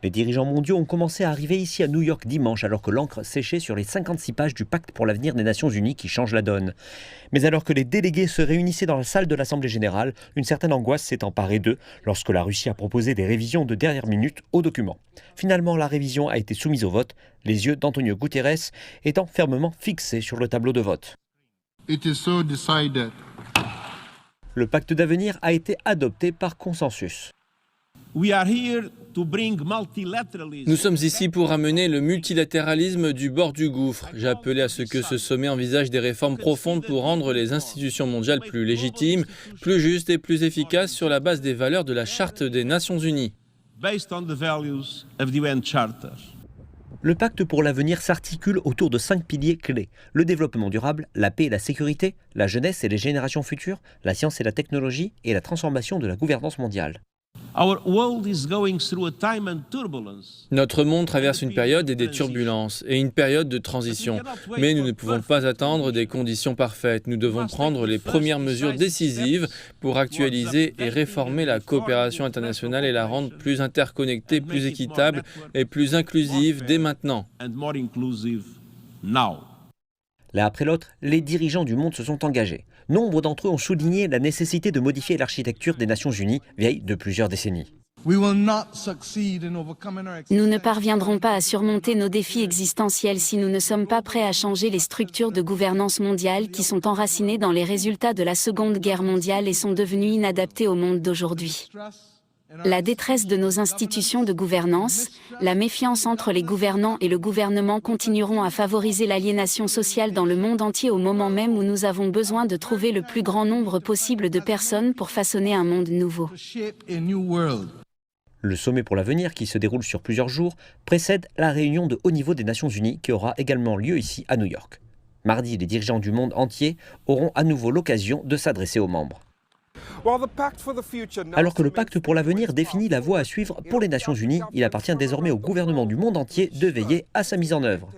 Les dirigeants mondiaux ont commencé à arriver ici à New York dimanche alors que l'encre séchait sur les 56 pages du pacte pour l'avenir des Nations Unies qui change la donne. Mais alors que les délégués se réunissaient dans la salle de l'Assemblée générale, une certaine angoisse s'est emparée d'eux lorsque la Russie a proposé des révisions de dernière minute au document. Finalement, la révision a été soumise au vote, les yeux d'Antonio Guterres étant fermement fixés sur le tableau de vote. It is so decided. Le pacte d'avenir a été adopté par consensus. Nous sommes ici pour amener le multilatéralisme du bord du gouffre. J'ai appelé à ce que ce sommet envisage des réformes profondes pour rendre les institutions mondiales plus légitimes, plus justes et plus efficaces sur la base des valeurs de la Charte des Nations Unies. Le pacte pour l'avenir s'articule autour de 5 piliers clés. Le développement durable, la paix et la sécurité, la jeunesse et les générations futures, la science et la technologie et la transformation de la gouvernance mondiale. Notre monde traverse une période et des turbulences, et une période de transition. Mais nous ne pouvons pas attendre des conditions parfaites. Nous devons prendre les premières mesures décisives pour actualiser et réformer la coopération internationale et la rendre plus interconnectée, plus équitable et plus inclusive dès maintenant. L'un après l'autre, les dirigeants du monde se sont engagés. Nombre d'entre eux ont souligné la nécessité de modifier l'architecture des Nations Unies, vieille de plusieurs décennies. Nous ne parviendrons pas à surmonter nos défis existentiels si nous ne sommes pas prêts à changer les structures de gouvernance mondiale qui sont enracinées dans les résultats de la Seconde Guerre mondiale et sont devenues inadaptées au monde d'aujourd'hui. La détresse de nos institutions de gouvernance, la méfiance entre les gouvernants et le gouvernement continueront à favoriser l'aliénation sociale dans le monde entier au moment même où nous avons besoin de trouver le plus grand nombre possible de personnes pour façonner un monde nouveau. Le sommet pour l'avenir, qui se déroule sur plusieurs jours, précède la réunion de haut niveau des Nations Unies qui aura également lieu ici à New York. Mardi, les dirigeants du monde entier auront à nouveau l'occasion de s'adresser aux membres. Alors que le pacte pour l'avenir définit la voie à suivre pour les Nations Unies, il appartient désormais au gouvernement du monde entier de veiller à sa mise en œuvre.